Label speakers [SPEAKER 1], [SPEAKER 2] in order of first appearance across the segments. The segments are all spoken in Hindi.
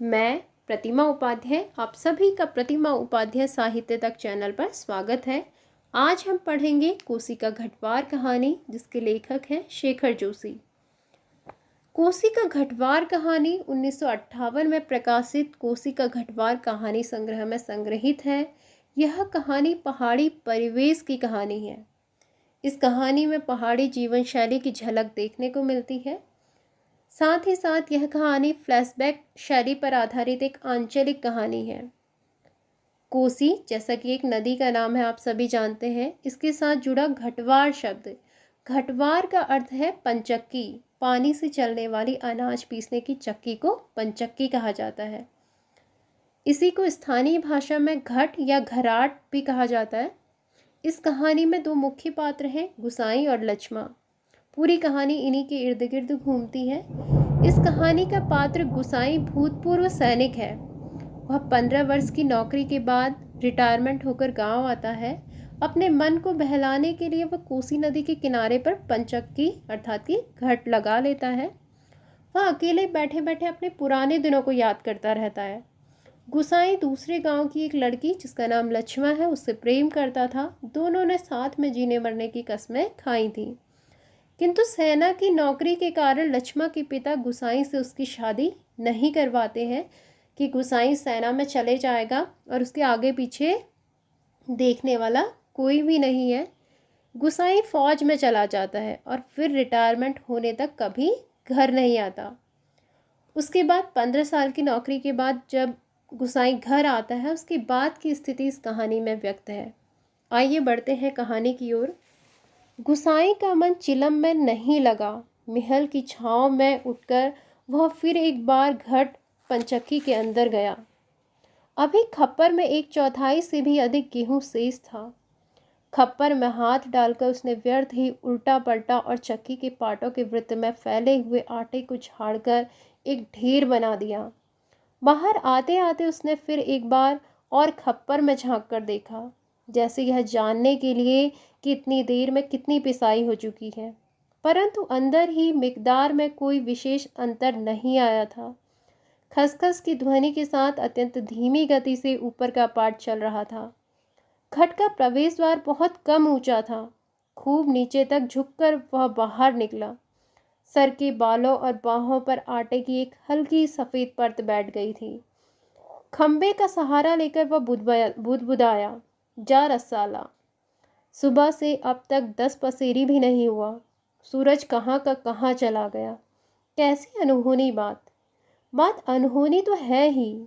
[SPEAKER 1] मैं प्रतिमा उपाध्याय, आप सभी का प्रतिमा उपाध्याय साहित्य तक चैनल पर स्वागत है। आज हम पढ़ेंगे कोसी का घटवार कहानी, जिसके लेखक हैं शेखर जोशी। कोसी का घटवार कहानी 1958 में प्रकाशित कोसी का घटवार कहानी संग्रह में संग्रहित है। यह कहानी पहाड़ी परिवेश की कहानी है। इस कहानी में पहाड़ी जीवन शैली की झलक देखने को मिलती है। साथ ही साथ यह कहानी फ्लैशबैक शैली पर आधारित एक आंचलिक कहानी है। कोसी जैसा कि एक नदी का नाम है, आप सभी जानते हैं। इसके साथ जुड़ा घटवार शब्द, घटवार का अर्थ है पंचक्की। पानी से चलने वाली अनाज पीसने की चक्की को पंचक्की कहा जाता है। इसी को स्थानीय भाषा में घट या घराट भी कहा जाता है। इस कहानी में दो मुख्य पात्र हैं, गुसाई और लक्ष्मा। पूरी कहानी इन्हीं के इर्द गिर्द घूमती है। इस कहानी का पात्र गुसाई भूतपूर्व सैनिक है। वह 15 वर्ष की नौकरी के बाद रिटायरमेंट होकर गांव आता है। अपने मन को बहलाने के लिए वह कोसी नदी के किनारे पर पंचक्की अर्थात की घट लगा लेता है। वह अकेले बैठे बैठे अपने पुराने दिनों को याद करता रहता है। गुसाई दूसरे गांव की एक लड़की जिसका नाम लक्ष्मा है, उससे प्रेम करता था। दोनों ने साथ में जीने मरने की कस्में खाई थी, किंतु सेना की नौकरी के कारण लक्ष्मा के पिता गुसाई से उसकी शादी नहीं करवाते हैं कि गुसाई सेना में चले जाएगा और उसके आगे पीछे देखने वाला कोई भी नहीं है। गुसाई फौज में चला जाता है और फिर रिटायरमेंट होने तक कभी घर नहीं आता। उसके बाद 15 साल की नौकरी के बाद जब गुसाई घर आता है, उसके बाद की स्थिति इस कहानी में व्यक्त है। आइए बढ़ते हैं कहानी की ओर। गुसाई का मन चिलम में नहीं लगा। महल की छांव में उठकर वह फिर एक बार घट पंचक्की के अंदर गया। अभी खप्पर में 1/4 से भी अधिक गेहूं शेष था। खप्पर में हाथ डालकर उसने व्यर्थ ही उल्टा पलटा और चक्की के पाटों के वृत्त में फैले हुए आटे को झाड़कर एक ढेर बना दिया। बाहर आते आते उसने फिर एक बार और खप्पर में झांक कर देखा, जैसे यह जानने के लिए कि इतनी देर में कितनी पिसाई हो चुकी है, परंतु अंदर ही मिकदार में कोई विशेष अंतर नहीं आया था। खसखस की ध्वनि के साथ अत्यंत धीमी गति से ऊपर का पाट चल रहा था। घट का प्रवेश द्वार बहुत कम ऊंचा था। खूब नीचे तक झुककर वह बाहर निकला। सर के बालों और बाहों पर आटे की एक हल्की सफ़ेद परत बैठ गई थी। खंबे का सहारा लेकर वह बुदबुदाया, जा रसाला। सुबह से अब तक 10 पसेरी भी नहीं हुआ। सूरज कहाँ का कहाँ चला गया। कैसी अनहोनी बात अनहोनी तो है ही।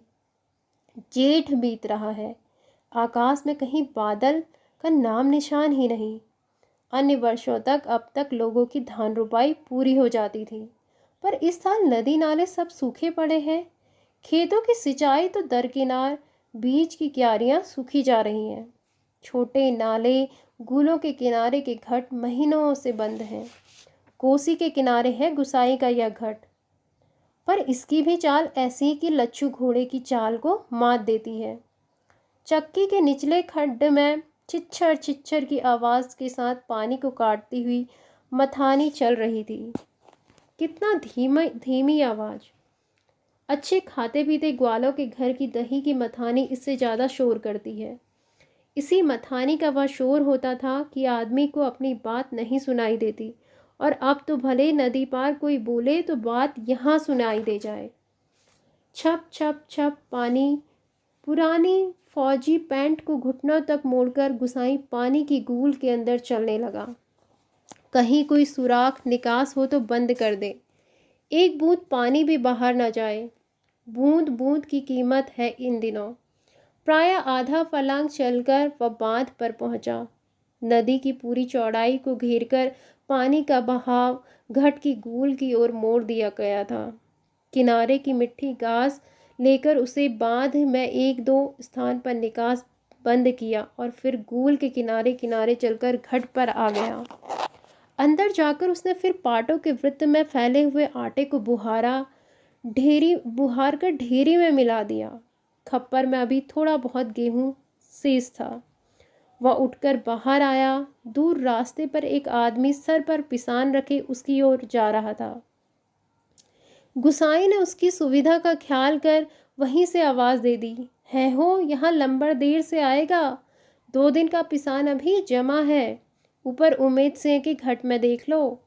[SPEAKER 1] जेठ बीत रहा है, आकाश में कहीं बादल का नाम निशान ही नहीं। अन्य वर्षों तक अब तक लोगों की धान रुपाई पूरी हो जाती थी, पर इस साल नदी नाले सब सूखे पड़े हैं। खेतों की सिंचाई तो दरकिनार, बीज की क्यारियां सूखी जा रही हैं। छोटे नाले, गुलों के किनारे के घट महीनों से बंद हैं। कोसी के किनारे है गुसाई का यह घट, पर इसकी भी चाल ऐसी कि लच्छू घोड़े की चाल को मात देती है। चक्की के निचले खड्ड में छिच्छर छिच्छर की आवाज़ के साथ पानी को काटती हुई मथानी चल रही थी। कितना धीमी आवाज़। अच्छे खाते पीते ग्वालों के घर की दही की मथानी इससे ज़्यादा शोर करती है। इसी मथानी का वह शोर होता था कि आदमी को अपनी बात नहीं सुनाई देती, और अब तो भले नदी पार कोई बोले तो बात यहाँ सुनाई दे जाए। छप छप छप पानी। पुरानी फौजी पैंट को घुटनों तक मोड़कर गुसाई पानी की गूल के अंदर चलने लगा। कहीं कोई सुराख निकास हो तो बंद कर दे, एक बूंद पानी भी बाहर न जाए। बूंद बूंद की कीमत है इन दिनों। प्राय आधा फर्लांग चलकर वह बांध पर पहुंचा। नदी की पूरी चौड़ाई को घेरकर पानी का बहाव घट की गूल की ओर मोड़ दिया गया था। किनारे की मिट्टी घास लेकर उसे बांध में 1-2 स्थान पर निकास बंद किया और फिर गूल के किनारे किनारे चलकर घट पर आ गया। अंदर जाकर उसने फिर पाटों के वृत्त में फैले हुए आटे को बुहार कर ढेरी में मिला दिया। खप्पर में अभी थोड़ा बहुत गेहूं शेष था। वह उठकर बाहर आया। दूर रास्ते पर एक आदमी सर पर पिसान रखे उसकी ओर जा रहा था। गुसाई ने उसकी सुविधा का ख्याल कर वहीं से आवाज़ दे दी, है हो यहाँ लंबर देर से आएगा, 2 दिन का पिसान अभी जमा है, ऊपर उम्मीद से कि घट में देख लो।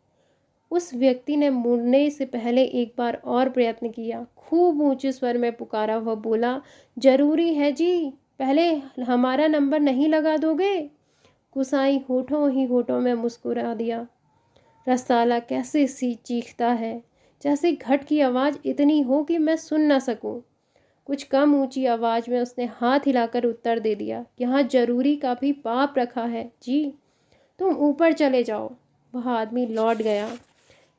[SPEAKER 1] उस व्यक्ति ने मुड़ने से पहले एक बार और प्रयत्न किया। खूब ऊंचे स्वर में पुकारा हुआ बोला, जरूरी है जी, पहले हमारा नंबर नहीं लगा दोगे? गुसाई होठों ही होठों में मुस्कुरा दिया। रसाला कैसे सी चीखता है, जैसे घट की आवाज़ इतनी हो कि मैं सुन ना सकूं। कुछ कम ऊंची आवाज़ में उसने हाथ हिलाकर उत्तर दे दिया, यहाँ जरूरी का भी पाप रखा है जी, तुम ऊपर चले जाओ। वह आदमी लौट गया।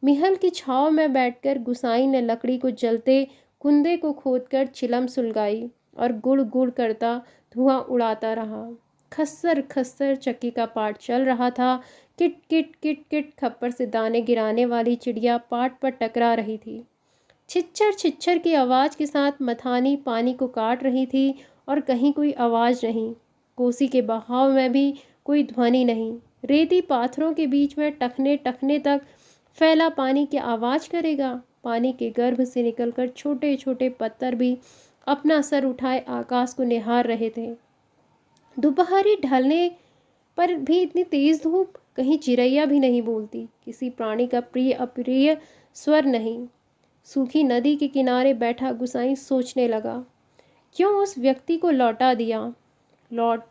[SPEAKER 1] मिहल की छाँव में बैठकर गुसाई ने लकड़ी को जलते कुंदे को खोदकर चिलम सुलगाई और गुड़ गुड़ करता धुआं उड़ाता रहा। खस्सर खस्सर चक्की का पाट चल रहा था। किट किट किट किट खप्पर से दाने गिराने वाली चिड़िया पाट पर टकरा रही थी। छिच्छर छिच्छर की आवाज़ के साथ मथानी पानी को काट रही थी और कहीं कोई आवाज़ नहीं। कोसी के बहाव में भी कोई ध्वनि नहीं। रेती पाथरों के बीच में टखने टखने तक फैला पानी की आवाज़ करेगा। पानी के गर्भ से निकलकर छोटे छोटे पत्थर भी अपना सर उठाए आकाश को निहार रहे थे। दोपहरी ढलने पर भी इतनी तेज धूप, कहीं चिड़ैया भी नहीं बोलती, किसी प्राणी का प्रिय अप्रिय स्वर नहीं। सूखी नदी के किनारे बैठा गुसाई सोचने लगा, क्यों उस व्यक्ति को लौटा दिया? लौट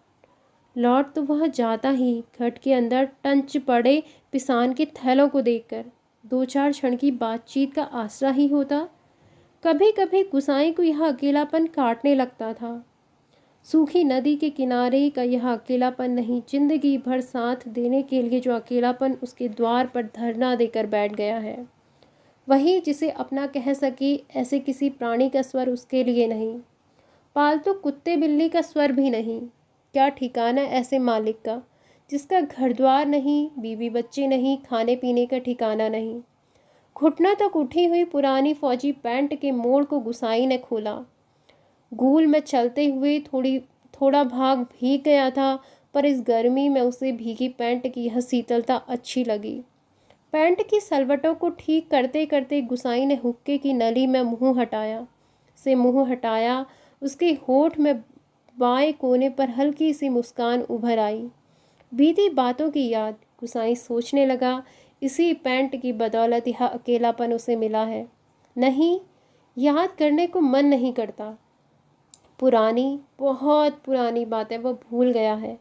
[SPEAKER 1] लौट तो वह जाता ही, घट के अंदर टंच पड़े पिसान के थैलों को देखकर 2-4 क्षण की बातचीत का आसरा ही होता। कभी कभी गुसाई को यह अकेलापन काटने लगता था। सूखी नदी के किनारे का यह अकेलापन नहीं, जिंदगी भर साथ देने के लिए जो अकेलापन उसके द्वार पर धरना देकर बैठ गया है, वही जिसे अपना कह सके ऐसे किसी प्राणी का स्वर उसके लिए नहीं। पालतू कुत्ते बिल्ली का स्वर भी नहीं। क्या ठिकाना ऐसे मालिक का जिसका घर द्वार नहीं, बीवी बच्चे नहीं, खाने पीने का ठिकाना नहीं। घुटना तक उठी हुई पुरानी फौजी पैंट के मोड़ को गुसाई ने खोला। गूल में चलते हुए थोड़ा भाग भीग गया था, पर इस गर्मी में उसे भीगी पैंट की यह शीतलता अच्छी लगी। पैंट की सलवटों को ठीक करते करते गुसाई ने हुक्के की नली में मुंह हटाया। उसके होठ में बाएं कोने पर हल्की सी मुस्कान उभर आई। बीती बातों की याद। गुसाई सोचने लगा, इसी पैंट की बदौलत यह अकेलापन उसे मिला है। नहीं, याद करने को मन नहीं करता। पुरानी, बहुत पुरानी बातें वो भूल गया है,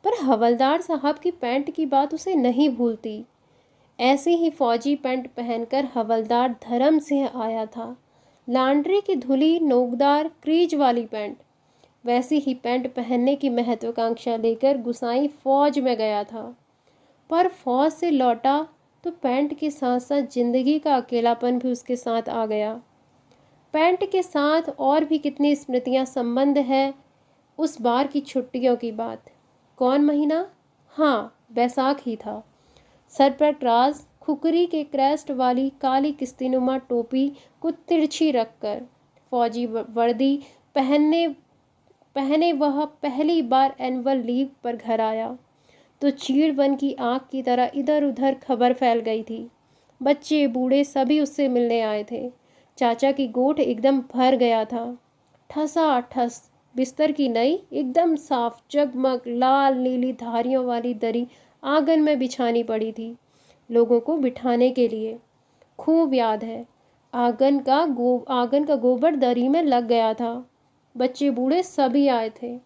[SPEAKER 1] पर हवलदार साहब की पैंट की बात उसे नहीं भूलती। ऐसी ही फौजी पैंट पहनकर हवलदार धर्म सिंह आया था। लॉन्ड्री की धुली नोकदार क्रीज वाली पैंट। वैसी ही पैंट पहनने की महत्वाकांक्षा लेकर गुसाई फौज में गया था, पर फौज से लौटा तो पैंट के साथ साथ जिंदगी का अकेलापन भी उसके साथ आ गया। पैंट के साथ और भी कितनी स्मृतियां संबंध है उस बार की छुट्टियों की बात। कौन महीना? हाँ, बैसाख ही था। सर पर त्रास, खुकरी के क्रेस्ट वाली काली किस्तीनुमा टोपी को तिरछी रखकर, फौजी वर्दी पहने वह पहली बार एनुअल लीव पर घर आया तो चीड़वन की आँख की तरह इधर उधर खबर फैल गई थी। बच्चे बूढ़े सभी उससे मिलने आए थे। चाचा की गोठ एकदम भर गया था। ठसा ठस बिस्तर की नई एकदम साफ जगमग लाल नीली धारियों वाली दरी आंगन में बिछानी पड़ी थी लोगों को बिठाने के लिए। खूब याद है, आंगन का गोबर दरी में लग गया था। बच्चे बूढ़े सभी आए थे।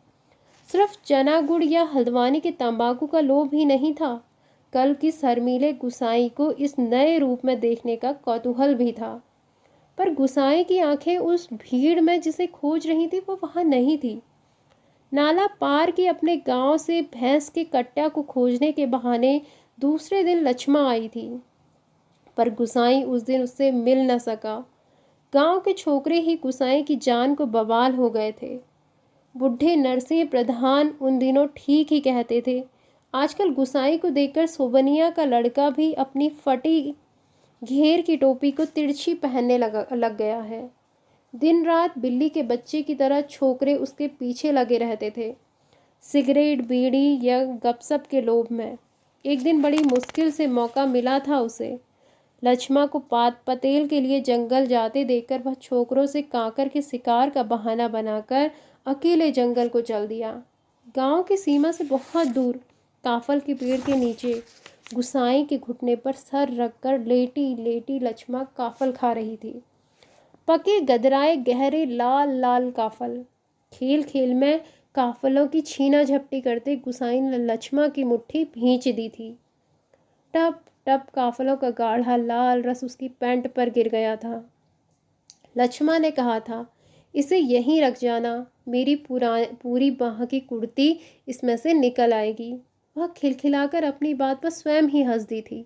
[SPEAKER 1] सिर्फ चना गुड़ या हल्द्वानी के तंबाकू का लोभ ही नहीं था, कल की शर्मीले गुसाई को इस नए रूप में देखने का कौतूहल भी था। पर गुसाई की आंखें उस भीड़ में जिसे खोज रही थी वो वहां नहीं थी। नाला पार की अपने गांव से भैंस के कट्टा को खोजने के बहाने दूसरे दिन लक्ष्मा आई थी, पर गुसाई उस दिन उससे मिल न सका। गांव के छोकरे ही गुसाई की जान को बवाल हो गए थे। बुढ़े नरसिंह प्रधान उन दिनों ठीक ही कहते थे। आजकल गुसाई को देखकर सोबनिया का लड़का भी अपनी फटी घेर की टोपी को तिरछी पहनने लग गया है। दिन रात बिल्ली के बच्चे की तरह छोकरे उसके पीछे लगे रहते थे, सिगरेट बीड़ी या गपशप के लोभ में। एक दिन बड़ी मुश्किल से मौका मिला था उसे। लक्ष्मा को पतेल के लिए जंगल जाते देखकर वह छोकरों से कांकर के शिकार का बहाना बनाकर अकेले जंगल को चल दिया। गांव की सीमा से बहुत दूर काफल के पेड़ के नीचे गुसाई के घुटने पर सर रखकर लेटी लेटी लक्ष्मा काफल खा रही थी। पके गदराए गहरे लाल लाल काफल। खेल खेल में काफलों की छीना झपटी करते गुसाई ने लक्ष्मा की मुट्ठी भींच दी थी। टप टप काफलों का गाढ़ा लाल रस उसकी पैंट पर गिर गया था। लक्ष्मा ने कहा था, इसे यहीं रख जाना, मेरी पूरी बाह की कुर्ती इसमें से निकल आएगी। वह खिलखिलाकर अपनी बात पर स्वयं ही हंस दी थी।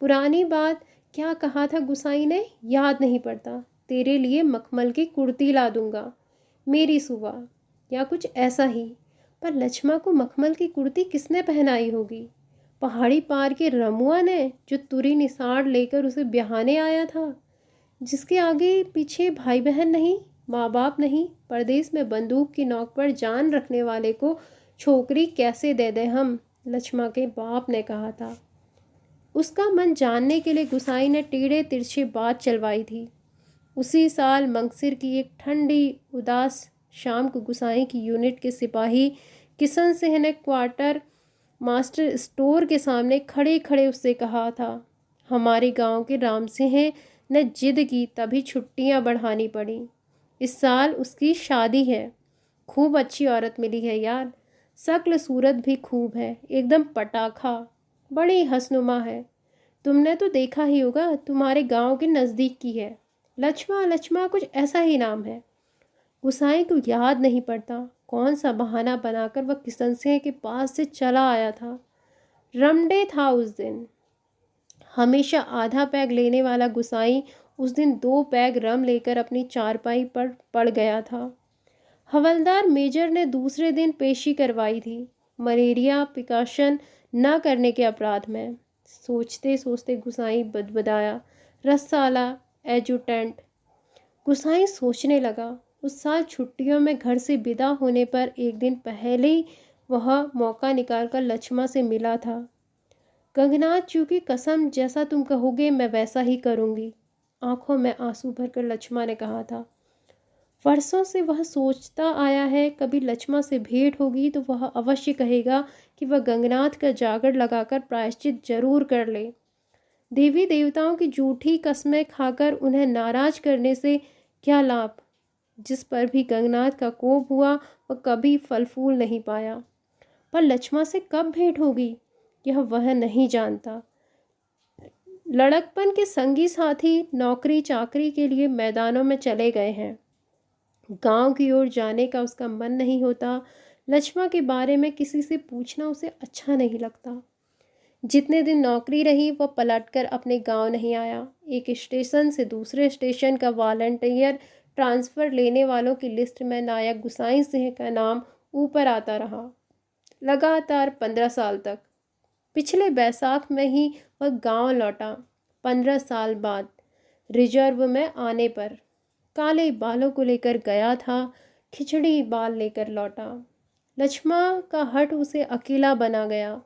[SPEAKER 1] पुरानी बात, क्या कहा था गुसाई ने, याद नहीं पड़ता। तेरे लिए मखमल की कुर्ती ला दूंगा मेरी सुबह, या कुछ ऐसा ही। पर लक्ष्मा को मखमल की कुर्ती किसने पहनाई होगी? पहाड़ी पार के रमुआ ने, जो तुरी निसार लेकर उसे ब्याहने आया था, जिसके आगे पीछे भाई बहन नहीं, माँ बाप नहीं, परदेश में बंदूक की नोक पर जान रखने वाले को छोकरी कैसे दे दे हम, लक्ष्मा के बाप ने कहा था। उसका मन जानने के लिए गुसाई ने टेढ़े तिरछे बात चलवाई थी। उसी साल मंगसिर की एक ठंडी उदास शाम को गुसाई की यूनिट के सिपाही किशन सिंह ने क्वार्टर मास्टर स्टोर के सामने खड़े खड़े उससे कहा था, हमारे गांव के राम सिंह ने जिद की, तभी छुट्टियां बढ़ानी पड़ी। इस साल उसकी शादी है। खूब अच्छी औरत मिली है यार, शक्ल सूरत भी खूब है, एकदम पटाखा, बड़ी हंसनुमा है। तुमने तो देखा ही होगा, तुम्हारे गांव के नज़दीक की है। लक्ष्मा लक्ष्मा कुछ ऐसा ही नाम है। गुसाई को याद नहीं पड़ता कौन सा बहाना बनाकर वह किशन सिंह के पास से चला आया था। रमडे था उस दिन। हमेशा आधा पैग लेने वाला गुसाई उस दिन 2 पैग रम लेकर अपनी चारपाई पर पड़ गया था। हवलदार मेजर ने दूसरे दिन पेशी करवाई थी, मलेरिया प्रिकॉशन न करने के अपराध में। सोचते सोचते गुसाई बदबदाया, रसाला एजुटेंट। गुसाई सोचने लगा, उस साल छुट्टियों में घर से विदा होने पर एक दिन पहले ही वह मौका निकालकर लक्ष्मा से मिला था। गंगनाथ चूँकि कसम, जैसा तुम कहोगे मैं वैसा ही करूँगी, आंखों में आंसू भरकर लक्ष्मा ने कहा था। वर्षों से वह सोचता आया है, कभी लक्ष्मा से भेंट होगी तो वह अवश्य कहेगा कि वह गंगनाथ का जागर लगाकर प्रायश्चित जरूर कर ले। देवी देवताओं की झूठी कस्में खाकर उन्हें नाराज करने से क्या लाभ। जिस पर भी गंगनाथ का कोप हुआ वह कभी फल फूल नहीं पाया। पर लक्ष्मा से कब भेंट होगी यह वह नहीं जानता। लड़कपन के संगी साथी नौकरी चाकरी के लिए मैदानों में चले गए हैं। गांव की ओर जाने का उसका मन नहीं होता। लक्ष्मा के बारे में किसी से पूछना उसे अच्छा नहीं लगता। जितने दिन नौकरी रही वह पलटकर अपने गांव नहीं आया। एक स्टेशन से दूसरे स्टेशन का वॉलंटियर ट्रांसफ़र लेने वालों की लिस्ट में नायक गुसाई सिंह का नाम ऊपर आता रहा, लगातार 15 साल तक। पिछले बैसाख में ही वह गांव लौटा, 15 साल बाद। रिजर्व में आने पर काले बालों को लेकर गया था, खिचड़ी बाल लेकर लौटा। लक्ष्मा का हट उसे अकेला बना गया।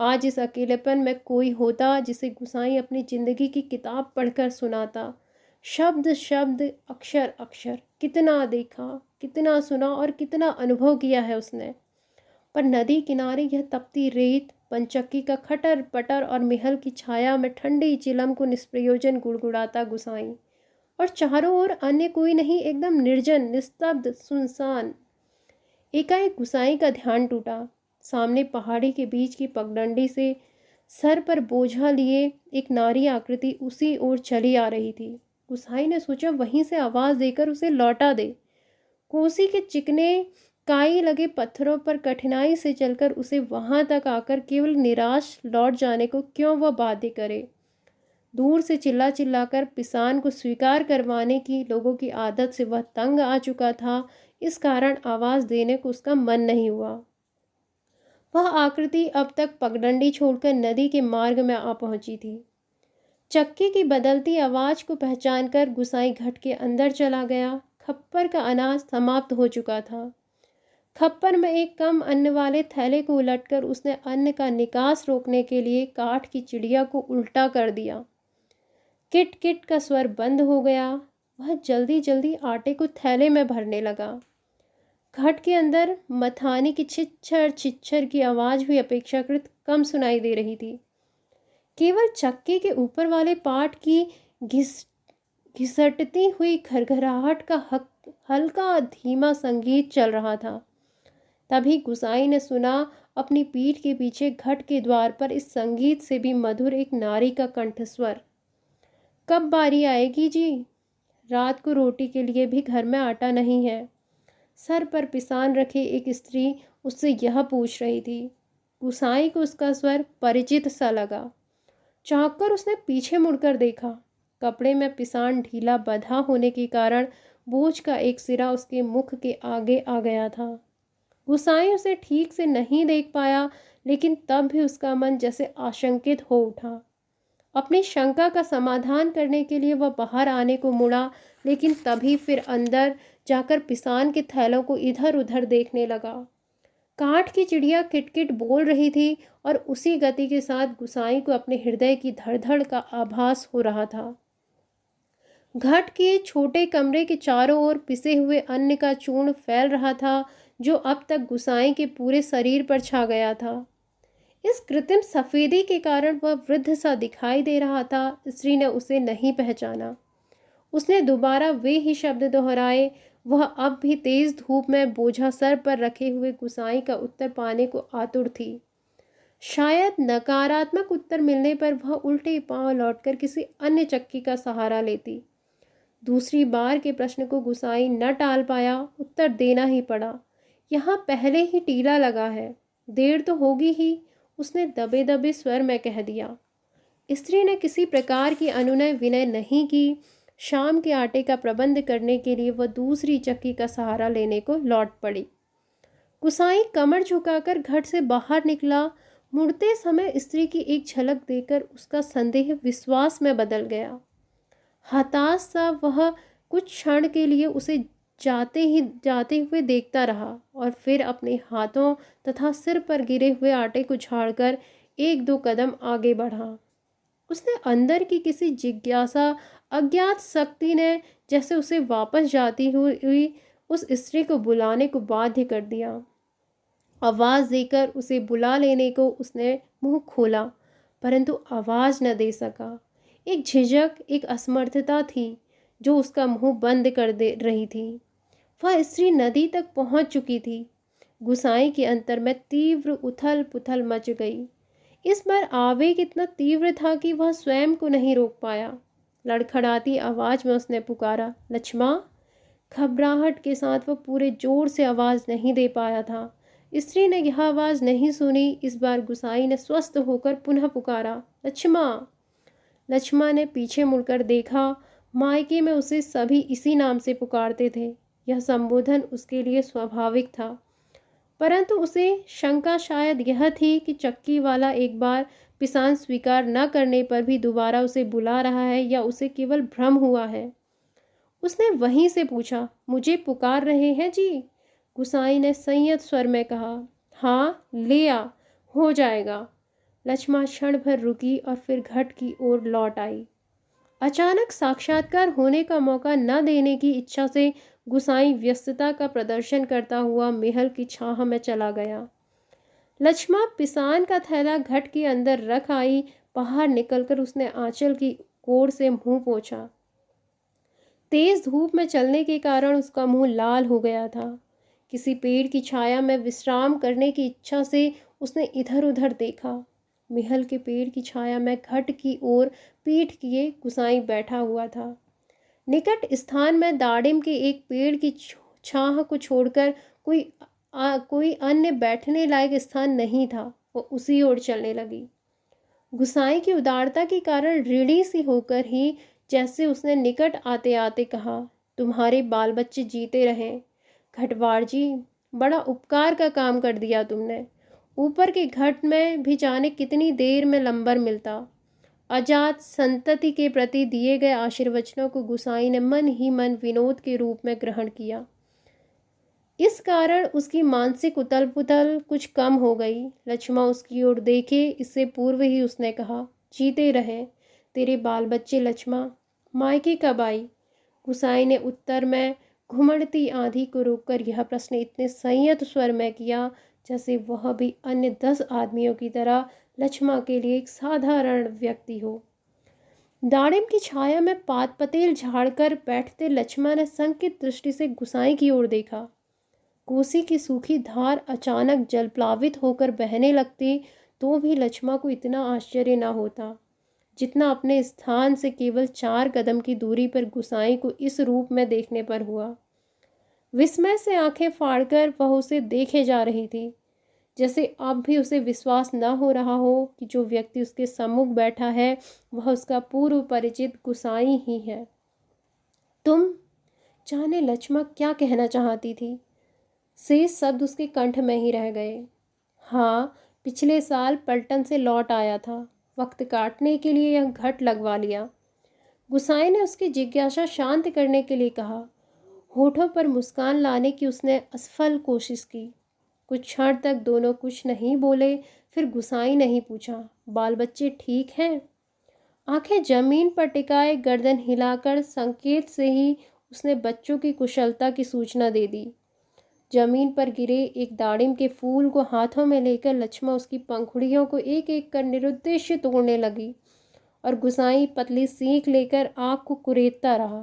[SPEAKER 1] आज इस अकेलेपन में कोई होता जिसे गुसाई अपनी ज़िंदगी की किताब पढ़कर सुनाता, शब्द शब्द, अक्षर अक्षर। कितना देखा, कितना सुना और कितना अनुभव किया है उसने। पर नदी किनारे यह तपती रेत, पंचक्की का खटर पटर और महल की छाया में ठंडी चिलम को निष्प्रयोजन गुड़गुड़ाता गुसाई। और चारों ओर अन्य कोई नहीं, एकदम निर्जन, निस्तब्ध, सुनसान। एकाएक गुसाई का ध्यान टूटा। सामने पहाड़ी के बीच की पगडंडी से सर पर बोझा लिए एक नारी आकृति उसी ओर चली आ रही थी। गुसाई ने सोचा वहीं से आवाज़ देकर उसे लौटा दे। कोसी के चिकने काई लगे पत्थरों पर कठिनाई से चलकर उसे वहां तक आकर केवल निराश लौट जाने को क्यों वह बाध्य करे। दूर से चिल्ला चिल्लाकर पिसान को स्वीकार करवाने की लोगों की आदत से वह तंग आ चुका था। इस कारण आवाज़ देने को उसका मन नहीं हुआ। वह आकृति अब तक पगडंडी छोड़कर नदी के मार्ग में आ पहुंची थी। चक्की की बदलती आवाज़ को पहचानकर गुसाई घट के अंदर चला गया। खप्पर का अनाज समाप्त हो चुका था। खप्पर में एक कम अन्न वाले थैले को उलटकर उसने अन्न का निकास रोकने के लिए काठ की चिड़िया को उल्टा कर दिया। किट किट का स्वर बंद हो गया। वह जल्दी जल्दी आटे को थैले में भरने लगा। घट के अंदर मथानी की छिच्छर छिच्छर की आवाज़ भी अपेक्षाकृत कम सुनाई दे रही थी। केवल चक्के के ऊपर वाले पाट की घिस घिसटती हुई घरघराहट का हल्का धीमा संगीत चल रहा था। तभी गुसाई ने सुना अपनी पीठ के पीछे घट के द्वार पर इस संगीत से भी मधुर एक नारी का कंठस्वर। कब बारी आएगी जी? रात को रोटी के लिए भी घर में आटा नहीं है। सर पर पिसान रखे एक स्त्री उससे यह पूछ रही थी। गुसाई को उसका स्वर परिचित सा लगा। चौंक कर उसने पीछे मुड़कर देखा। कपड़े में पिसान ढीला बंधा होने के कारण बोझ का एक सिरा उसके मुख के आगे आ गया था। गुसाई उसे ठीक से नहीं देख पाया, लेकिन तब भी उसका मन जैसे आशंकित हो उठा। अपनी शंका का समाधान करने के लिए वह बाहर आने को मुड़ा, लेकिन तभी फिर अंदर जाकर पिसान के थैलों को इधर उधर देखने लगा। काठ की चिड़िया किटकिट बोल रही थी और उसी गति के साथ गुसाई को अपने हृदय की धड़धड़ का आभास हो रहा था। घट के छोटे कमरे के चारों ओर पिसे हुए अन्न का चूर्ण फैल रहा था, जो अब तक गुसाई के पूरे शरीर पर छा गया था। इस कृत्रिम सफेदी के कारण वह वृद्ध सा दिखाई दे रहा था। स्त्री ने उसे नहीं पहचाना। उसने दोबारा वे ही शब्द दोहराए। वह अब भी तेज धूप में बोझा सर पर रखे हुए गुसाई का उत्तर पाने को आतुर थी। शायद नकारात्मक उत्तर मिलने पर वह उल्टे पांव लौटकर किसी अन्य चक्की का सहारा लेती। दूसरी बार के प्रश्न को गुसाई न टाल पाया, उत्तर देना ही पड़ा। यहाँ पहले ही टीला लगा है, देर तो होगी ही, उसने दबे दबे स्वर में कह दिया। स्त्री ने किसी प्रकार की अनुनय विनय नहीं की। शाम के आटे का प्रबंध करने के लिए वह दूसरी चक्की का सहारा लेने को लौट पड़ी। गुसाई कमर झुकाकर घर से बाहर निकला। मुड़ते समय स्त्री की एक झलक देकर उसका संदेह विश्वास में बदल गया। हताश सा वह कुछ क्षण के लिए उसे जाते हुए देखता रहा और फिर अपने हाथों तथा सिर पर गिरे हुए आटे को झाड़कर एक दो कदम आगे बढ़ा। उसने अंदर की किसी जिज्ञासा अज्ञात शक्ति ने जैसे उसे वापस जाती हुई उस स्त्री को बुलाने को बाध्य कर दिया। आवाज़ देकर उसे बुला लेने को उसने मुंह खोला, परंतु आवाज़ न दे सका। एक झिझक, एक असमर्थता थी जो उसका मुंह बंद कर दे रही थी। वह स्त्री नदी तक पहुंच चुकी थी। गुसाई के अंतर में तीव्र उथल पुथल मच गई। इस बार आवेग इतना तीव्र था कि वह स्वयं को नहीं रोक पाया। लड़खड़ाती आवाज़ में उसने पुकारा, लक्ष्मा। घबराहट के साथ वह पूरे जोर से आवाज़ नहीं दे पाया था। स्त्री ने यह आवाज़ नहीं सुनी। इस बार गुसाई ने स्वस्थ होकर पुनः पुकारा, लक्ष्मा। लक्ष्मा ने पीछे मुड़कर देखा। मायके में उसे सभी इसी नाम से पुकारते थे। यह संबोधन उसके लिए स्वाभाविक था, परंतु उसे शंका शायद यह थी कि चक्की वाला एक बार पिसान स्वीकार न करने पर भी दोबारा उसे बुला रहा है या उसे केवल भ्रम हुआ है। उसने वहीं से पूछा, मुझे पुकार रहे हैं जी? गुसाई ने संयत स्वर में कहा, हाँ, ले आ, हो जाएगा। लक्ष्मा क्षण भर रुकी और फिर घट की ओर लौट आई। अचानक साक्षात्कार होने का मौका न देने की इच्छा से गुसाई व्यस्तता का प्रदर्शन करता हुआ महल की छाह में चला गया। लक्ष्मा पिसान का थैला घट के अंदर रख आई। बाहर निकलकर उसने आंचल की कोर से मुंह पोंछा। तेज धूप में चलने के कारण उसका मुंह लाल हो गया था। किसी पेड़ की छाया में विश्राम करने की इच्छा से उसने इधर उधर देखा। महल के पेड़ की छाया में घट की ओर पीठ किए गुसाई बैठा हुआ था। निकट स्थान में दाड़िम के एक पेड़ की छाह को छोड़कर कोई अन्य बैठने लायक स्थान नहीं था। वो उसी ओर चलने लगी। गुसाई की उदारता के कारण ऋणी सी होकर ही जैसे उसने निकट आते आते कहा, तुम्हारे बाल बच्चे जीते रहें। घटवाड़ जी, बड़ा उपकार का काम कर दिया तुमने। ऊपर के घट में भी जाने कितनी देर में लंबर मिलता। अजात संतति के प्रति दिए गए आशीर्वचनों को गुसाई ने मन ही मन विनोद के रूप में ग्रहण किया। इस कारण उसकी मानसिक उथल पुथल कुछ कम हो गई। लक्ष्मा उसकी ओर देखे इससे पूर्व ही उसने कहा, जीते रहें। तेरे बाल बच्चे लक्ष्मा मायके कब आई? गुसाई ने उत्तर में घुमड़ती आंधी को रोककर यह प्रश्न इतने संयत स्वर में किया जैसे वह भी अन्य 10 आदमियों की तरह लक्ष्मा के लिए एक साधारण व्यक्ति हो। दाड़िम की छाया में पात पतेल झाड़कर बैठते लक्ष्मा ने संकित दृष्टि से गुसाई की ओर देखा। कोसी की सूखी धार अचानक जलप्लावित होकर बहने लगती तो भी लक्ष्मा को इतना आश्चर्य न होता जितना अपने स्थान से केवल 4 कदम की दूरी पर गुसाई को इस रूप में देखने पर हुआ। विस्मय से आंखें फाड़कर वह उसे देखे जा रही थी, जैसे अब भी उसे विश्वास न हो रहा हो कि जो व्यक्ति उसके सम्मुख बैठा है वह उसका पूर्व परिचित गुसाई ही है। तुम? जाने लक्ष्मा क्या कहना चाहती थी। शेष शब्द उसके कंठ में ही रह गए। हाँ, पिछले साल पलटन से लौट आया था, वक्त काटने के लिए यह घट लगवा लिया। गुसाई ने उसकी जिज्ञासा शांत करने के लिए कहा। होठों पर मुस्कान लाने की उसने असफल कोशिश की। कुछ क्षण तक दोनों कुछ नहीं बोले, फिर गुसाई नहीं पूछा, बाल बच्चे ठीक हैं? आंखें जमीन पर टिकाए गर्दन हिलाकर संकेत से ही उसने बच्चों की कुशलता की सूचना दे दी। जमीन पर गिरे एक दाड़िम के फूल को हाथों में लेकर लक्ष्मा उसकी पंखुड़ियों को एक एक कर निरुद्देश्य तोड़ने लगी और गुसाई पतली सीख लेकर आँख को कुरेदता रहा।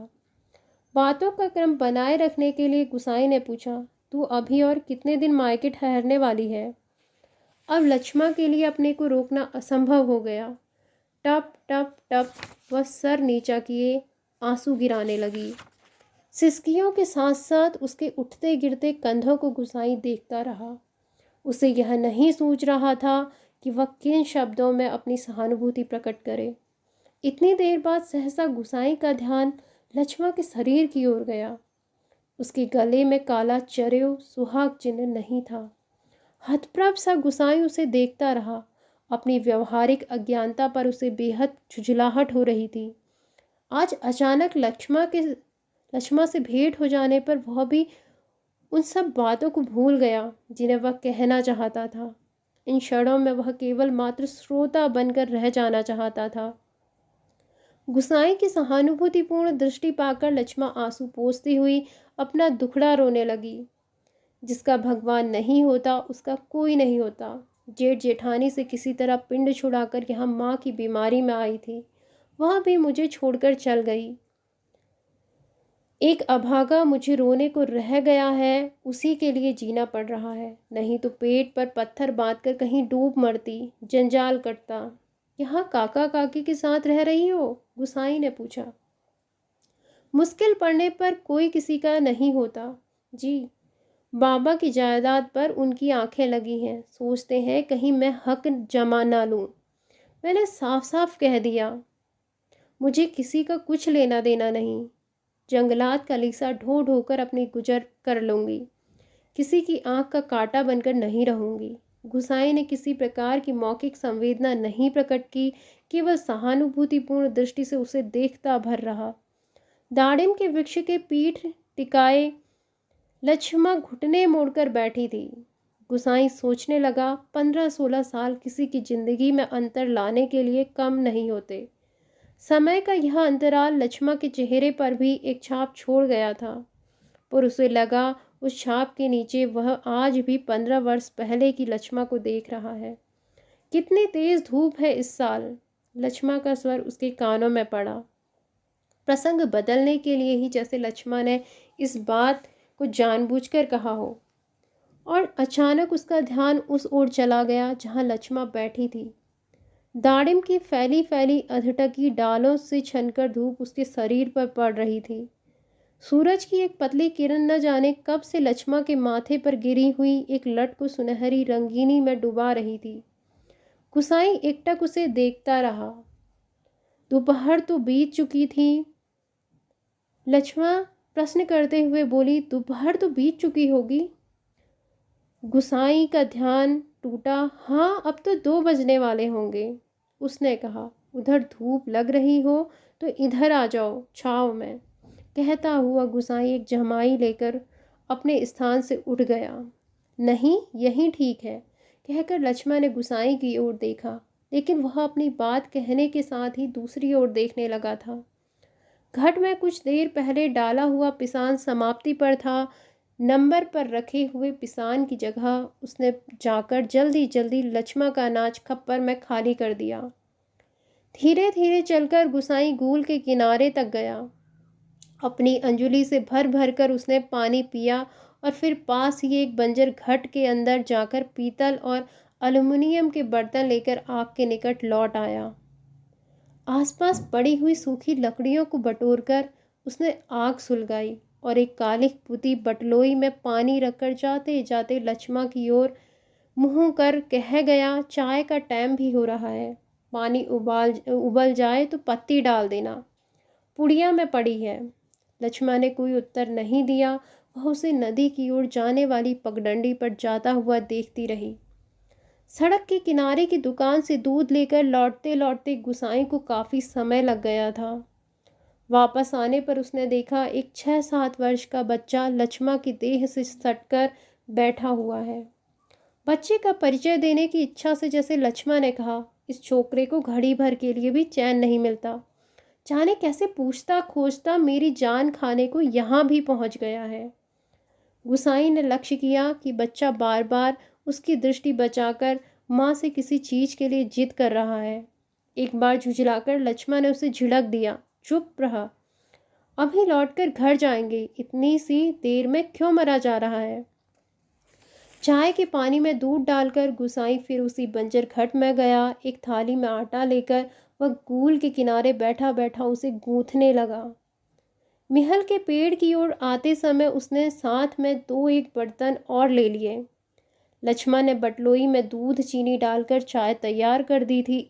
[SPEAKER 1] बातों का क्रम बनाए रखने के लिए गुसाई ने पूछा, तू अभी और कितने दिन मायके ठहरने वाली है? अब लक्ष्मा के लिए अपने को रोकना असंभव हो गया। टप टप टप वह सर नीचा किए आंसू गिराने लगी। सिसकियों के साथ साथ उसके उठते गिरते कंधों को गुसाई देखता रहा। उसे यह नहीं सूझ रहा था कि वह किन शब्दों में अपनी सहानुभूति प्रकट करे। इतनी देर बाद सहसा गुसाई का ध्यान लक्ष्मा के शरीर की ओर गया। उसके गले में काला चर्यो सुहाग चिन्ह नहीं था। हतप्रभ सा गुसाई उसे देखता रहा। अपनी व्यवहारिक अज्ञानता पर उसे बेहद झुंझलाहट हो रही थी। आज अचानक लक्ष्मा से भेंट हो जाने पर वह भी उन सब बातों को भूल गया जिन्हें वह कहना चाहता था। इन क्षणों में वह केवल मात्र श्रोता बनकर रह जाना चाहता था। गुसाई की सहानुभूतिपूर्ण दृष्टि पाकर लक्ष्मा आंसू पोंछती हुई अपना दुखड़ा रोने लगी। जिसका भगवान नहीं होता उसका कोई नहीं होता। जेठ जेठानी से किसी तरह पिंड छुड़ाकर यहाँ माँ की बीमारी में आई थी, वह भी मुझे छोड़कर चल गई। एक अभागा मुझे रोने को रह गया है, उसी के लिए जीना पड़ रहा है, नहीं तो पेट पर पत्थर बांधकर कहीं डूब मरती, जंजाल कटता। यहाँ काका काकी के साथ रह रही हो? गुसाई ने पूछा। मुश्किल पड़ने पर कोई किसी का नहीं होता जी। बाबा की जायदाद पर उनकी आंखें लगी हैं, सोचते हैं कहीं मैं हक जमा ना लूं। मैंने साफ साफ कह दिया, मुझे किसी का कुछ लेना देना नहीं। जंगलात का लीसा ढो ढोकर अपनी गुजर कर लूँगी, किसी की आंख का कांटा बनकर नहीं रहूँगी। गुसाई ने किसी प्रकार की मौखिक संवेदना नहीं प्रकट की, केवल सहानुभूतिपूर्ण दृष्टि से उसे देखता भर रहा। दाड़िम के वृक्ष के पीठ टिकाए लक्ष्मा घुटने मोड़कर बैठी थी। गुसाई सोचने लगा, 15-16 साल किसी की जिंदगी में अंतर लाने के लिए कम नहीं होते। समय का यह अंतराल लक्ष्मा के चेहरे पर भी एक छाप छोड़ गया था, पर उसे लगा उस छाप के नीचे वह आज भी 15 वर्ष पहले की लक्ष्मा को देख रहा है। कितनी तेज धूप है इस साल, लक्ष्मा का स्वर उसके कानों में पड़ा। प्रसंग बदलने के लिए ही जैसे लक्ष्मा ने इस बात को जानबूझकर कहा हो। और अचानक उसका ध्यान उस ओर चला गया जहाँ लक्ष्मा बैठी थी। दाड़िम की फैली फैली अधटकी डालों से छनकर धूप उसके शरीर पर पड़ रही थी। सूरज की एक पतली किरण न जाने कब से लक्ष्मा के माथे पर गिरी हुई एक लट को सुनहरी रंगीनी में डुबा रही थी। गुसाई एकटक उसे देखता रहा। दोपहर तो बीत चुकी थी। लक्ष्मा प्रश्न करते हुए बोली, दोपहर तो बीत चुकी होगी। गुसाई का ध्यान टूटा। हाँ, अब तो 2 बजने वाले होंगे, उसने कहा। उधर धूप लग रही हो तो इधर आ जाओ छाँव में। कहता हुआ गुसाई एक जमाई लेकर अपने स्थान से उठ गया। नहीं, यही ठीक है, कहकर लक्ष्मा ने गुसाई की ओर देखा, लेकिन वह अपनी बात कहने के साथ ही दूसरी ओर देखने लगा था। घट में कुछ देर पहले डाला हुआ पिसान समाप्ति पर था। नंबर पर रखे हुए पिसान की जगह उसने जाकर जल्दी जल्दी लक्ष्मा का अनाज खप्पर में खाली कर दिया। धीरे धीरे चलकर गुसाई गूल के किनारे तक गया। अपनी अंजुली से भर भर कर उसने पानी पिया और फिर पास ही एक बंजर घट के अंदर जाकर पीतल और एल्युमिनियम के बर्तन लेकर आग के निकट लौट आया। आसपास पड़ी हुई सूखी लकड़ियों को बटोरकर उसने आग सुलगाई और एक काली पुती बटलोई में पानी रखकर जाते जाते लक्ष्मा की ओर मुँह कर कह गया, चाय का टाइम भी हो रहा है, पानी उबल जाए तो पत्ती डाल देना, पुड़िया में पड़ी है। लक्ष्मा ने कोई उत्तर नहीं दिया। वह उसे नदी की ओर जाने वाली पगडंडी पर जाता हुआ देखती रही। सड़क के किनारे की दुकान से दूध लेकर लौटते लौटते गुसाई को काफ़ी समय लग गया था। वापस आने पर उसने देखा एक 6-7 वर्ष का बच्चा लक्ष्मा की देह से सटकर बैठा हुआ है। बच्चे का परिचय देने की इच्छा से जैसे लक्ष्मा ने कहा, इस छोकरे को घड़ी भर के लिए भी चैन नहीं मिलता, जाने कैसे पूछता खोजता मेरी जान खाने को यहाँ भी पहुँच गया है। गुसाई ने लक्ष्य किया कि बच्चा बार बार उसकी दृष्टि बचाकर माँ से किसी चीज़ के लिए जिद कर रहा है। एक बार झुंझलाकर लक्ष्मा ने उसे झिड़क दिया, चुप रहा, अभी लौटकर घर जाएंगे, इतनी सी देर में क्यों मरा जा रहा है। चाय के पानी में दूध डालकर गुसाई फिर उसी बंजर घट में गया। एक थाली में आटा लेकर वह गूल के किनारे बैठा बैठा उसे गूंथने लगा। मिहल के पेड़ की ओर आते समय उसने साथ में 2-1 बर्तन और ले लिए। लक्ष्मा ने बटलोई में दूध चीनी डालकर चाय तैयार कर दी थी।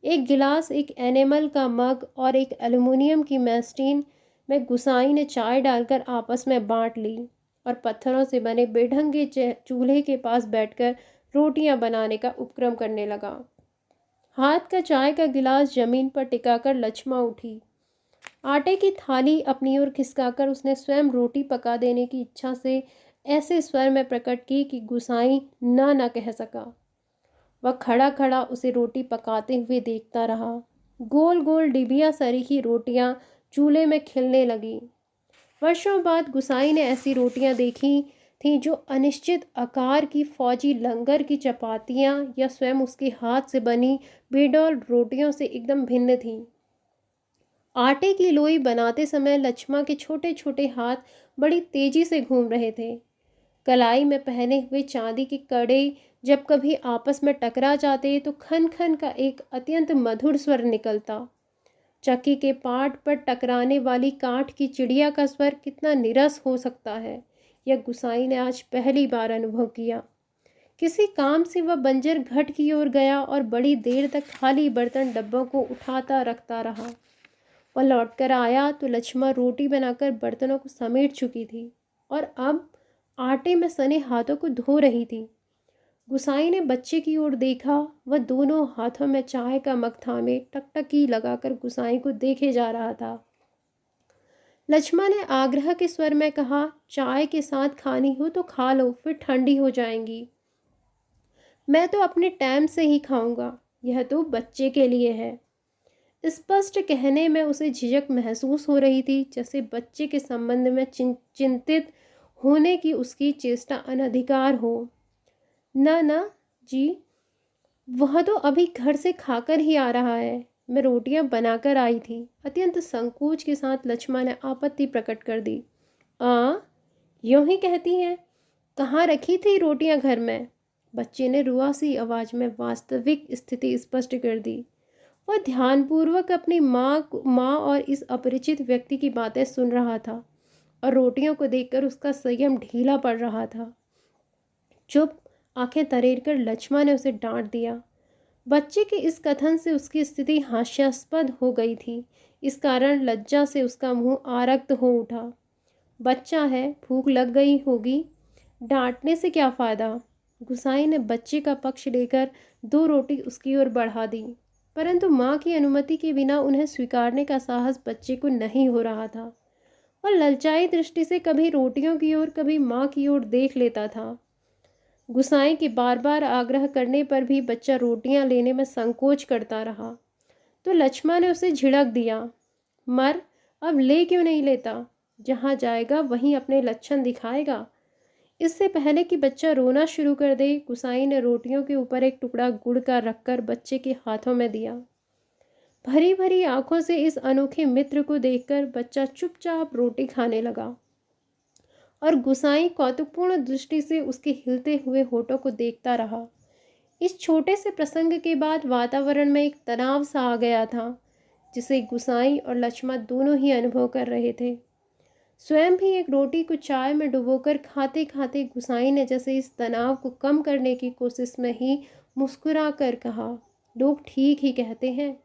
[SPEAKER 1] एक गिलास, एक एनेमल का मग और एक एल्युमिनियम की मैस्टीन में गुसाई ने चाय डालकर आपस में बांट ली और पत्थरों से बने बेढंगे चूल्हे के पास बैठकर रोटियां बनाने का उपक्रम करने लगा। हाथ का चाय का गिलास जमीन पर टिकाकर लक्ष्मा उठी। आटे की थाली अपनी ओर खिसकाकर उसने स्वयं रोटी पका देने की इच्छा से ऐसे स्वर में प्रकट की कि गुसाई ना कह सका। वह खड़ा खड़ा उसे रोटी पकाते हुए देखता रहा। गोल गोल डिबिया सरीखी रोटियां चूल्हे में खिलने लगी। वर्षों बाद गुसाई ने ऐसी रोटियां देखी थीं जो अनिश्चित आकार की फौजी लंगर की चपातियां या स्वयं उसके हाथ से बनी बेडौल रोटियों से एकदम भिन्न थीं। आटे की लोई बनाते समय लक्ष्मा के छोटे छोटे हाथ बड़ी तेजी से घूम रहे थे। कलाई में पहने हुए चांदी के कड़े जब कभी आपस में टकरा जाते तो खन खन का एक अत्यंत मधुर स्वर निकलता। चक्की के पाट पर टकराने वाली काठ की चिड़िया का स्वर कितना निरस हो सकता है, यह गुसाई ने आज पहली बार अनुभव किया। किसी काम से वह बंजर घट की ओर गया और बड़ी देर तक खाली बर्तन डब्बों को उठाता रखता रहा। वह लौटकर आया तो लक्ष्मा रोटी बनाकर बर्तनों को समेट चुकी थी और अब आटे में सने हाथों को धो रही थी। गुसाई ने बच्चे की ओर देखा। वह दोनों हाथों में चाय का मग थामे टकटकी लगाकर गुसाई को देखे जा रहा था। लक्ष्मा ने आग्रह के स्वर में कहा, चाय के साथ खानी हो तो खा लो, फिर ठंडी हो जाएंगी। मैं तो अपने टाइम से ही खाऊंगा, यह तो बच्चे के लिए है। स्पष्ट कहने में उसे झिझक महसूस हो रही थी, जैसे बच्चे के संबंध में चिंतित होने की उसकी चेष्टा अनधिकार हो। ना जी, वह तो अभी घर से खाकर ही आ रहा है, मैं रोटियां बनाकर आई थी। अत्यंत संकोच के साथ लक्ष्मा ने आपत्ति प्रकट कर दी। यूं ही कहती हैं, कहाँ रखी थी रोटियां घर में? बच्चे ने रुआसी आवाज में वास्तविक स्थिति स्पष्ट कर दी। वह ध्यानपूर्वक अपनी माँ और इस अपरिचित व्यक्ति की बातें सुन रहा था और रोटियों को देखकर उसका संयम ढीला पड़ रहा था। चुप, आंखें तरेर कर लक्ष्मा ने उसे डांट दिया। बच्चे के इस कथन से उसकी स्थिति हास्यास्पद हो गई थी। इस कारण लज्जा से उसका मुंह आरक्त हो उठा। बच्चा है, भूख लग गई होगी, डांटने से क्या फ़ायदा। गुसाई ने बच्चे का पक्ष लेकर 2 रोटी उसकी ओर बढ़ा दी, परंतु माँ की अनुमति के बिना उन्हें स्वीकारने का साहस बच्चे को नहीं हो रहा था। वह ललचाई दृष्टि से कभी रोटियों की ओर कभी माँ की ओर देख लेता था। गुसाई के बार बार आग्रह करने पर भी बच्चा रोटियां लेने में संकोच करता रहा। तो लक्ष्मण ने उसे झिड़क दिया, मर, अब ले क्यों नहीं लेता? जहाँ जाएगा वहीं अपने लक्षण दिखाएगा। इससे पहले कि बच्चा रोना शुरू कर दे, गुसाई ने रोटियों के ऊपर एक टुकड़ा गुड़ का रखकर बच्चे के हाथों में दिया। भरी भरी आंखों से इस अनोखे मित्र को देखकर बच्चा चुपचाप रोटी खाने लगा और गुसाई कौतुकपूर्ण दृष्टि से उसके हिलते हुए होठों को देखता रहा। इस छोटे से प्रसंग के बाद वातावरण में एक तनाव सा आ गया था, जिसे गुसाई और लक्ष्मण दोनों ही अनुभव कर रहे थे। स्वयं भी एक रोटी को चाय में डुबोकर खाते खाते गुसाई ने जैसे इस तनाव को कम करने की कोशिश में ही मुस्कुरा कर कहा, लोग ठीक ही कहते हैं,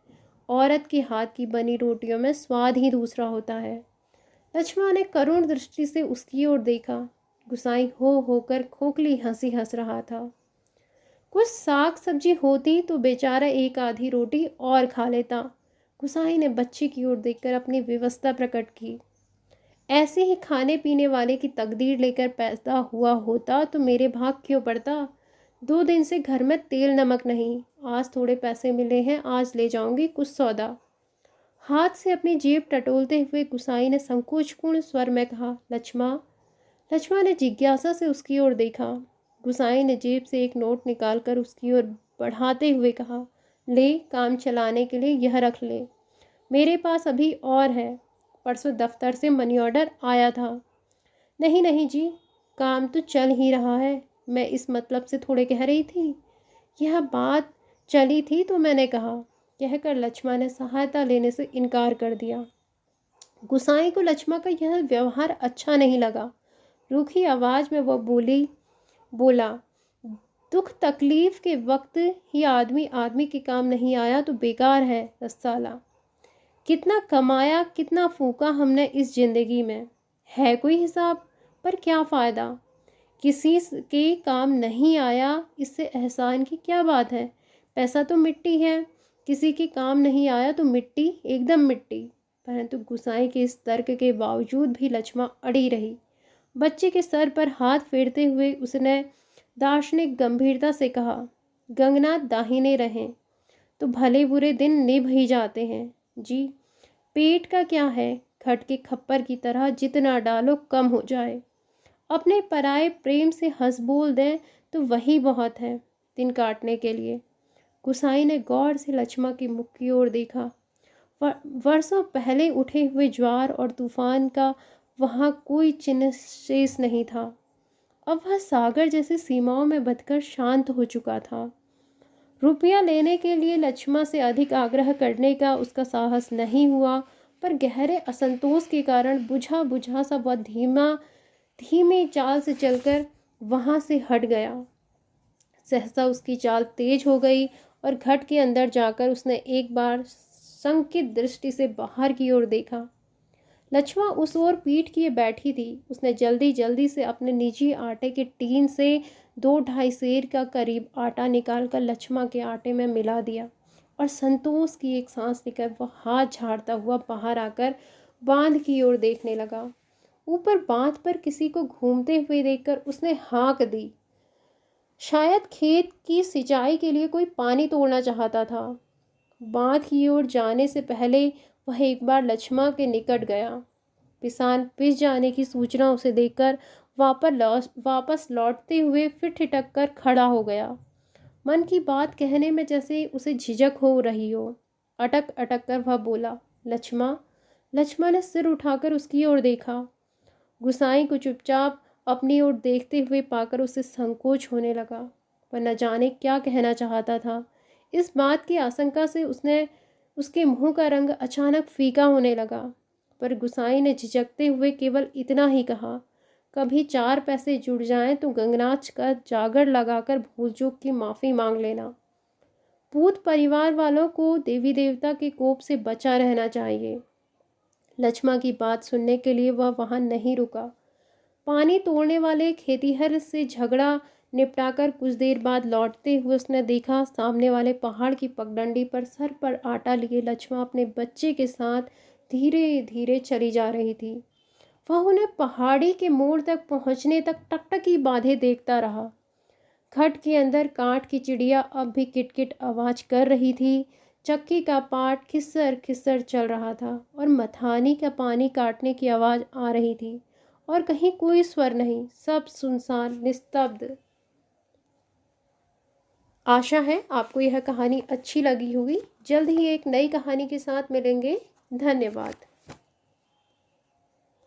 [SPEAKER 1] औरत के हाथ की बनी रोटियों में स्वाद ही दूसरा होता है। लक्ष्मण ने करुण दृष्टि से उसकी ओर देखा। गुसाई हो होकर खोखली हंसी हंस रहा था। कुछ साग सब्जी होती तो बेचारा एक आधी रोटी और खा लेता। गुसाई ने बच्चे की ओर देखकर अपनी विवशता प्रकट की। ऐसे ही खाने पीने वाले की तकदीर लेकर पैदा हुआ होता तो मेरे भाग क्यों पड़ता? 2 दिन से घर में तेल नमक नहीं, आज थोड़े पैसे मिले हैं, आज ले जाऊंगी कुछ सौदा। हाथ से अपनी जेब टटोलते हुए गुसाई ने संकोचपूर्ण स्वर में कहा, लक्ष्मा। लक्ष्मा ने जिज्ञासा से उसकी ओर देखा। गुसाई ने जेब से एक नोट निकालकर उसकी ओर बढ़ाते हुए कहा, ले, काम चलाने के लिए यह रख ले, मेरे पास अभी और है, परसों दफ्तर से मनी ऑर्डर आया था। नहीं नहीं जी, काम तो चल ही रहा है, मैं इस मतलब से थोड़े कह रही थी, यह बात चली थी तो मैंने कहा, कहकर लक्ष्मा ने सहायता लेने से इनकार कर दिया। गुसाई को लक्ष्मा का यह व्यवहार अच्छा नहीं लगा। रूखी आवाज में वह बोला, दुख तकलीफ के वक्त ही आदमी आदमी के काम नहीं आया तो बेकार है रसाला। कितना कमाया, कितना फूका हमने इस जिंदगी में, है कोई हिसाब? पर क्या फ़ायदा? किसी के काम नहीं आया, इससे एहसान की क्या बात है? पैसा तो मिट्टी है, किसी के काम नहीं आया तो मिट्टी, एकदम मिट्टी। परंतु गुसाई के इस तर्क के बावजूद भी लक्ष्मा अड़ी रही। बच्चे के सर पर हाथ फेरते हुए उसने दार्शनिक गंभीरता से कहा, गंगनाथ दाहिने रहें तो भले बुरे दिन निभ ही जाते हैं जी। पेट का क्या है, खट के खप्पर की तरह जितना डालो कम हो जाए। अपने पराए प्रेम से हंस बोल दें तो वही बहुत है दिन काटने के लिए। गुसाई ने गौर से लक्ष्मा की मुख की ओर देखा। वर्षों पहले उठे हुए ज्वार और तूफान का वहाँ कोई चिन्ह शेष नहीं था। अब वह सागर जैसी सीमाओं में बंधकर शांत हो चुका था। रुपया लेने के लिए लक्ष्मा से अधिक आग्रह करने का उसका साहस नहीं हुआ, पर गहरे असंतोष के कारण बुझा बुझा सा वह धीमी चाल से चलकर वहाँ से हट गया। सहसा उसकी चाल तेज हो गई और घट के अंदर जाकर उसने एक बार संकित दृष्टि से बाहर की ओर देखा। लक्ष्मा उस ओर पीठ किए बैठी थी। उसने जल्दी जल्दी से अपने निजी आटे के टीन से 2-2.5 सेर का करीब आटा निकालकर लक्ष्मा के आटे में मिला दिया और संतोष की एक सांस लेकर वह हाथ झाड़ता हुआ बाहर आकर बांध की ओर देखने लगा। ऊपर बांध पर किसी को घूमते हुए देखकर उसने हाँक दी। शायद खेत की सिंचाई के लिए कोई पानी तोड़ना चाहता था। बांध की ओर जाने से पहले वह एक बार लक्ष्मा के निकट गया। पिसान पिस जाने की सूचना उसे देखकर वापस लौटते हुए फिर ठिठक कर खड़ा हो गया। मन की बात कहने में जैसे उसे झिझक हो रही हो। अटक अटक कर वह बोला, लक्ष्मा। लक्ष्मा ने सिर उठाकर उसकी ओर देखा। गुसाई को चुपचाप अपनी ओर देखते हुए पाकर उसे संकोच होने लगा। वह न जाने क्या कहना चाहता था। इस बात की आशंका से उसके मुंह का रंग अचानक फीका होने लगा। पर गुसाई ने झिझकते हुए केवल इतना ही कहा, कभी 4 पैसे जुड़ जाएं तो गंगनाच का जागर लगाकर भूल चूक की माफ़ी मांग लेना। पूत परिवार वालों को देवी देवता के कोप से बचा रहना चाहिए। लक्ष्मा की बात सुनने के लिए वह वहां नहीं रुका। पानी तोड़ने वाले खेतीहर से झगड़ा निपटाकर कुछ देर बाद लौटते हुए उसने देखा, सामने वाले पहाड़ की पगडंडी पर सर पर आटा लिए लक्ष्मा अपने बच्चे के साथ धीरे धीरे चली जा रही थी। वह उन्हें पहाड़ी के मोड़ तक पहुंचने तक टकटकी बांधे देखता रहा। खट के अंदर काठ की चिड़िया अब भी किटकिट आवाज़ कर रही थी। चक्की का पाट खिस्सर खिस्सर चल रहा था और मथानी का पानी काटने की आवाज़ आ रही थी और कहीं कोई स्वर नहीं, सब सुनसान निस्तब्ध। आशा है आपको यह कहानी अच्छी लगी होगी। जल्द ही एक नई कहानी के साथ मिलेंगे। धन्यवाद।